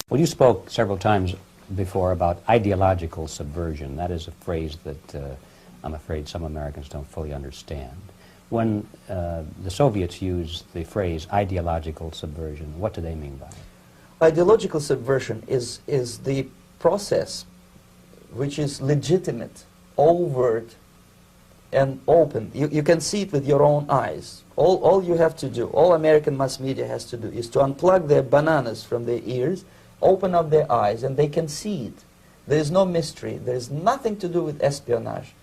Well, you spoke several times before about ideological subversion. That is a phrase that I'm afraid some Americans don't fully understand. When the Soviets used the phrase ideological subversion, what do they mean by it? Ideological subversion is the process which is legitimate, overt, and open. You can see it with your own eyes. All you have to do, all American mass media has to do, is to unplug their bananas from their ears, open up their eyes, and they can see it. There is no mystery. There is nothing to do with espionage.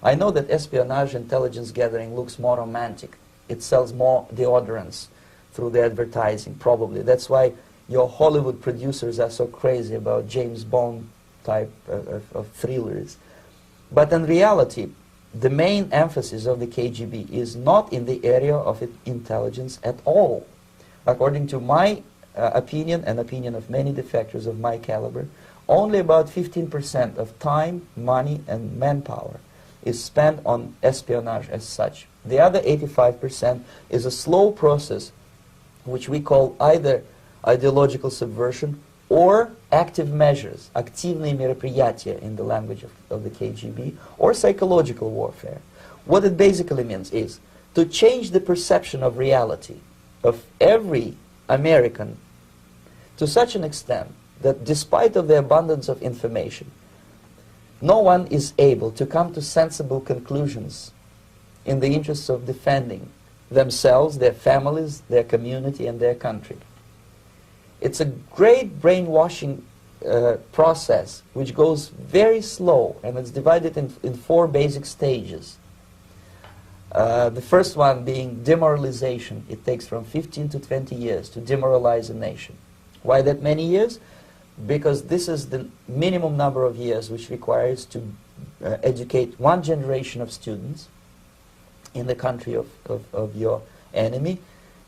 I know that espionage intelligence gathering looks more romantic. It sells more deodorants through the advertising, probably. That's why your Hollywood producers are so crazy about James Bond type of thrillers. But in reality, the main emphasis of the KGB is not in the area of intelligence at all. According to my opinion and opinion of many defectors of my caliber, only about 15% of time, money, and manpower is spent on espionage as such. The other 85% is a slow process which we call either ideological subversion or active measures, активные мероприятия in the language of the KGB, or psychological warfare. What it basically means is to change the perception of reality of every American to such an extent that despite of the abundance of information, no one is able to come to sensible conclusions in the interests of defending themselves, their families, their community, and their country. It's a great brainwashing process which goes very slow, and it's divided in 4 basic stages. The first one being demoralization. It takes from 15 to 20 years to demoralize a nation. Why that many years? Because this is the minimum number of years which requires to educate one generation of students in the country of your enemy,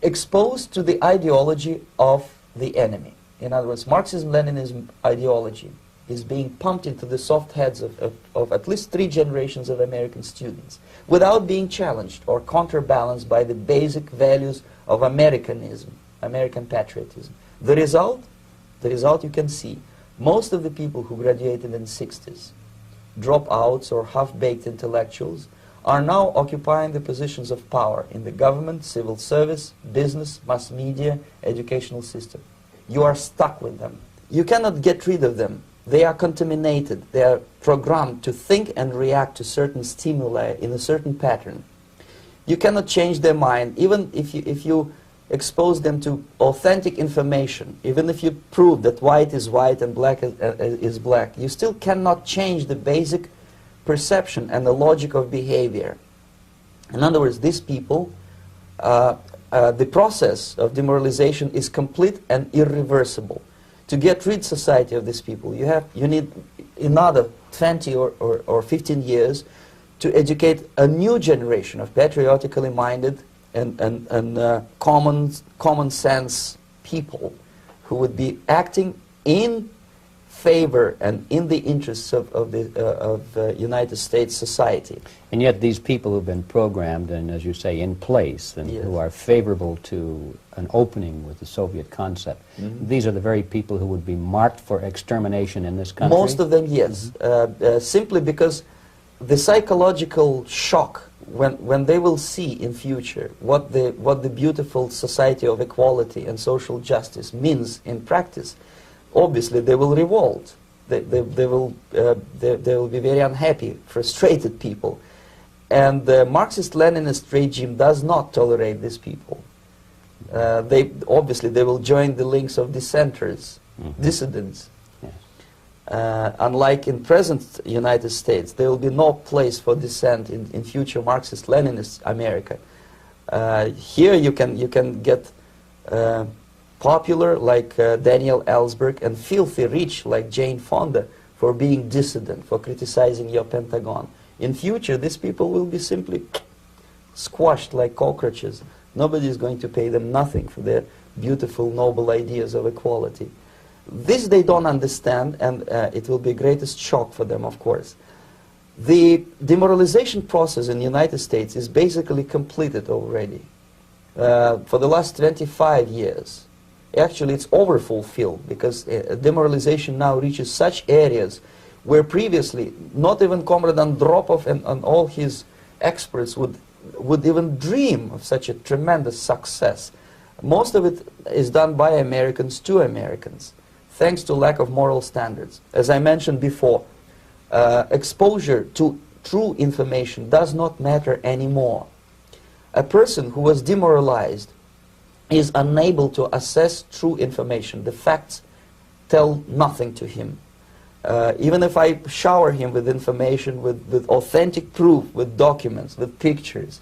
exposed to the ideology of the enemy. In other words, Marxism-Leninism ideology is being pumped into the soft heads of at least 3 generations of American students without being challenged or counterbalanced by the basic values of Americanism, American patriotism. The result you can see. Most of the people who graduated in the 60s, dropouts or half-baked intellectuals, are now occupying the positions of power in the government, civil service, business, mass media, educational system. You are stuck with them. You cannot get rid of them. They are contaminated. They are programmed to think and react to certain stimuli in a certain pattern. You cannot change their mind, even if you expose them to authentic information, even if you prove that white is white and black is black, you still cannot change the basic perception and the logic of behavior. In other words, these people, the process of demoralization is complete and irreversible. To get rid society of these people, you need another 20 or 15 years to educate a new generation of patriotically minded and common sense people who would be acting in favor and in the interests of United States society. And yet these people who've been programmed and, as you say, in place, and Yes. who are favorable to an opening with the Soviet concept, these are the very people who would be marked for extermination in this country? Most of them, yes. Simply because the psychological shock when they will see in future what the beautiful society of equality and social justice means in practice, obviously they will revolt. They will be very unhappy, frustrated people. And the Marxist-Leninist regime does not tolerate these people. Obviously they will join the links of dissenters, dissidents. Unlike in present United States, there will be no place for dissent in future Marxist-Leninist America. Here you can get popular like Daniel Ellsberg and filthy rich like Jane Fonda for being dissident, for criticizing your Pentagon. In future, these people will be simply squashed like cockroaches. Nobody is going to pay them nothing for their beautiful, noble ideas of equality. This they don't understand, and it will be greatest shock for them, of course. The demoralization process in the United States is basically completed already. For the last 25 years, Actually, it's overfulfilled, because demoralization now reaches such areas where previously not even Comrade Andropov and all his experts would even dream of such a tremendous success. Most of it is done by Americans to Americans, thanks to lack of moral standards. As I mentioned before, exposure to true information does not matter anymore. A person who was demoralized is unable to assess true information. The facts tell nothing to him. Even if I shower him with information, with authentic proof, with documents, with pictures,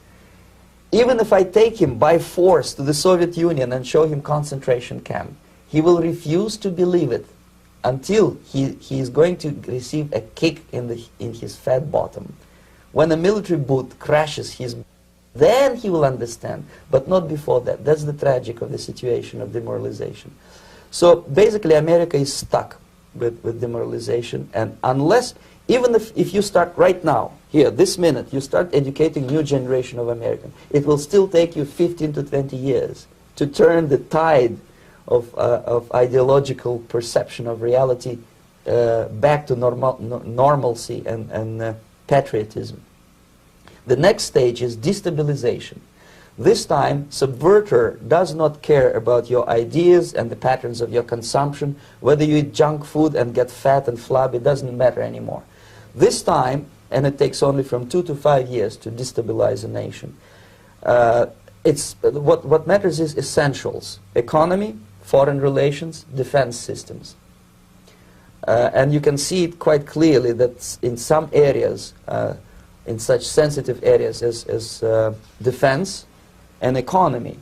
even if I take him by force to the Soviet Union and show him concentration camp, he will refuse to believe it until he is going to receive a kick in his fat bottom. When a military boot crashes then he will understand, but not before that. That's the tragic of the situation of demoralization. So basically America is stuck with demoralization, and unless, even if you start right now, here, this minute, you start educating new generation of Americans, it will still take you 15 to 20 years to turn the tide of ideological perception of reality back to normalcy and patriotism. The next stage is destabilization. This time, subverter does not care about your ideas and the patterns of your consumption. Whether you eat junk food and get fat and flabby, it doesn't matter anymore. This time, and it takes only from 2 to 5 years to destabilize a nation, what matters is essentials: economy, foreign relations, defense systems. And you can see it quite clearly that in some areas, in such sensitive areas as defense and economy,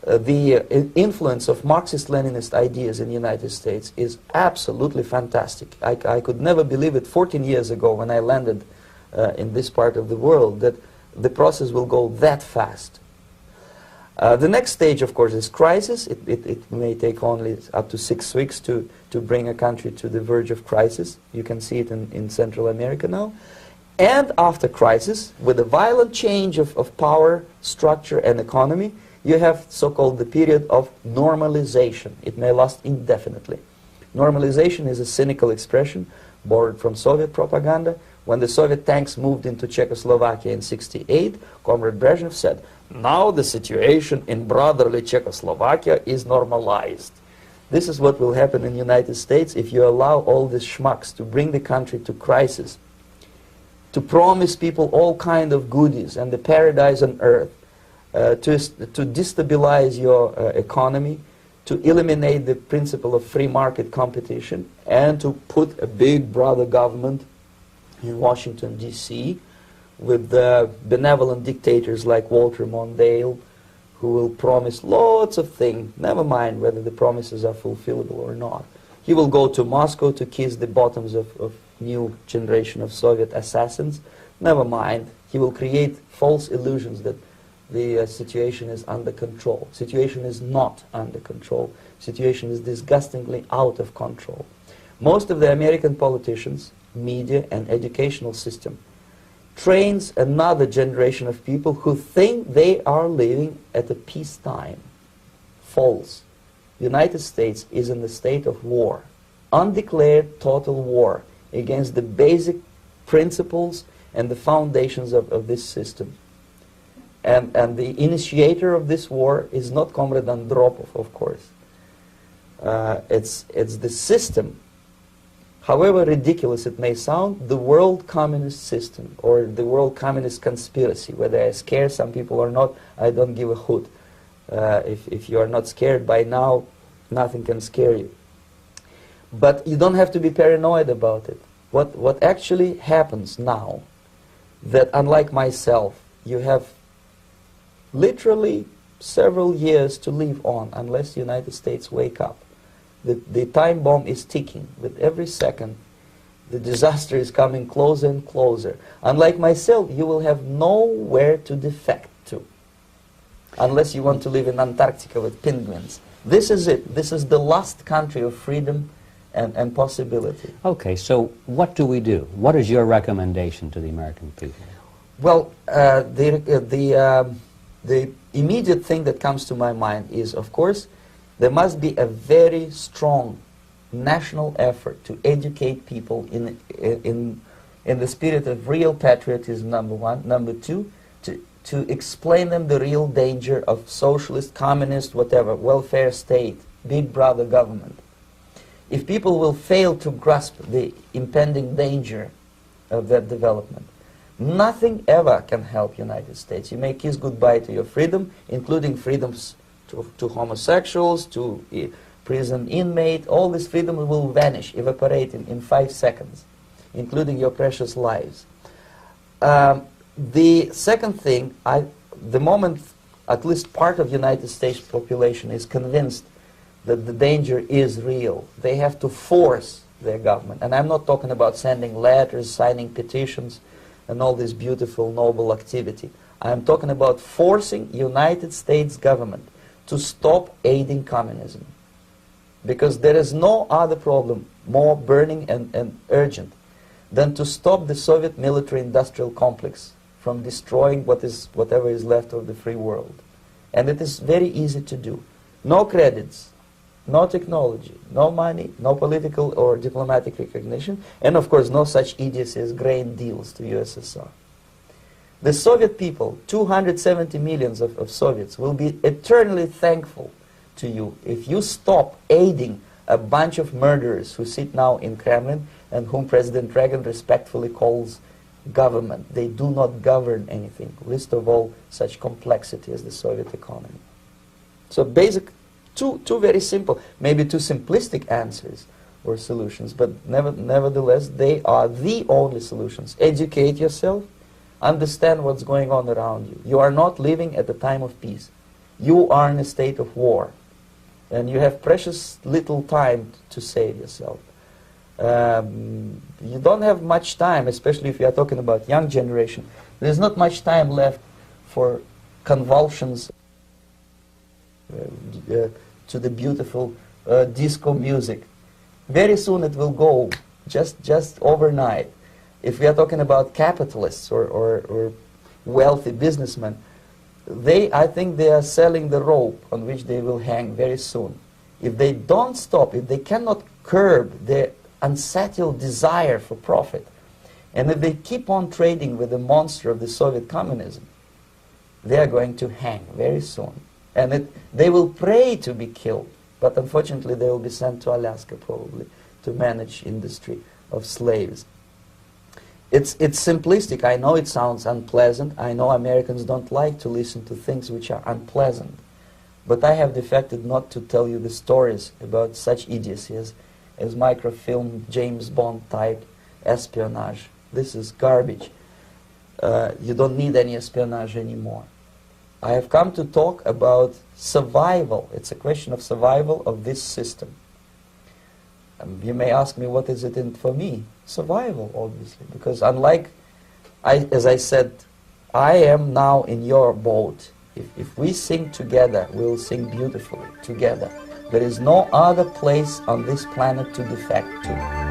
the influence of Marxist-Leninist ideas in the United States is absolutely fantastic. I could never believe it 14 years ago when I landed in this part of the world, that the process will go that fast. The next stage, of course, is crisis. It may take only up to 6 weeks to bring a country to the verge of crisis. You can see it in Central America now. And after crisis, with a violent change of power, structure, and economy, you have so-called the period of normalization. It may last indefinitely. Normalization is a cynical expression borrowed from Soviet propaganda. When the Soviet tanks moved into Czechoslovakia in '68, Comrade Brezhnev said, "Now the situation in brotherly Czechoslovakia is normalized." This is what will happen in the United States if you allow all these schmucks to bring the country to crisis, to promise people all kind of goodies and the paradise on earth, to destabilize your economy, to eliminate the principle of free market competition, and to put a big brother government in Washington, D.C., with benevolent dictators like Walter Mondale, who will promise lots of things, never mind whether the promises are fulfillable or not. He will go to Moscow to kiss the bottoms of new generation of Soviet assassins. Never mind. He will create false illusions that the situation is under control. Situation is not under control. Situation is disgustingly out of control. Most of the American politicians, media, and educational system trains another generation of people who think they are living at a peacetime. False. The United States is in a state of war, undeclared total war against the basic principles and the foundations of this system. And the initiator of this war is not Comrade Andropov, of course. It's the system. However ridiculous it may sound, the world communist system, or the world communist conspiracy, whether I scare some people or not, I don't give a hoot. If you are not scared by now, nothing can scare you. But you don't have to be paranoid about it. What actually happens now, that unlike myself, you have literally several years to live on unless the United States wake up. The time bomb is ticking. With every second, the disaster is coming closer and closer. Unlike myself, you will have nowhere to defect to, unless you want to live in Antarctica with penguins. This is it. This is the last country of freedom and possibility. Okay, so what do we do? What is your recommendation to the American people? Well, the immediate thing that comes to my mind is, of course, There must be a very strong national effort to educate people in the spirit of real patriotism, number one. Number two, to explain them the real danger of socialist, communist, whatever, welfare state, big brother government. If people will fail to grasp the impending danger of that development, nothing ever can help United States. You may kiss goodbye to your freedom, including freedoms to homosexuals, to prison inmate. All this freedom will vanish, evaporate in 5 seconds, including your precious lives. The second thing, the moment at least part of the United States population is convinced that the danger is real, they have to force their government. And I'm not talking about sending letters, signing petitions, and all this beautiful, noble activity. I'm talking about forcing United States government to stop aiding communism. Because there is no other problem more burning and urgent than to stop the Soviet military-industrial complex from destroying whatever is left of the free world. And it is very easy to do. No credits, no technology, no money, no political or diplomatic recognition, and of course no such idiocy as grain deals to USSR. The Soviet people, 270 millions of Soviets, will be eternally thankful to you if you stop aiding a bunch of murderers who sit now in Kremlin and whom President Reagan respectfully calls government. They do not govern anything, least of all such complexity as the Soviet economy. So two very simple, maybe too simplistic answers or solutions, but nevertheless they are the only solutions. Educate yourself, understand what's going on around you. You are not living at a time of peace. You are in a state of war, and you have precious little time to save yourself. You don't have much time, especially if you are talking about young generation. There's not much time left for convulsions to the beautiful disco music. Very soon it will go, just overnight. If we are talking about capitalists or wealthy businessmen, I think they are selling the rope on which they will hang very soon. If they don't stop, if they cannot curb their unsettled desire for profit, and if they keep on trading with the monster of the Soviet communism, they are going to hang very soon. And they will pray to be killed, but unfortunately they will be sent to Alaska probably to manage industry of slaves. It's simplistic. I know it sounds unpleasant. I know Americans don't like to listen to things which are unpleasant. But I have defected not to tell you the stories about such idiocy as microfilm, James Bond type espionage. This is garbage. You don't need any espionage anymore. I have come to talk about survival. It's a question of survival of this system. You may ask me, what is it in for me? Survival, obviously, because unlike, as I said, I am now in your boat. If we sing together, we'll sing beautifully together. There is no other place on this planet to defect to.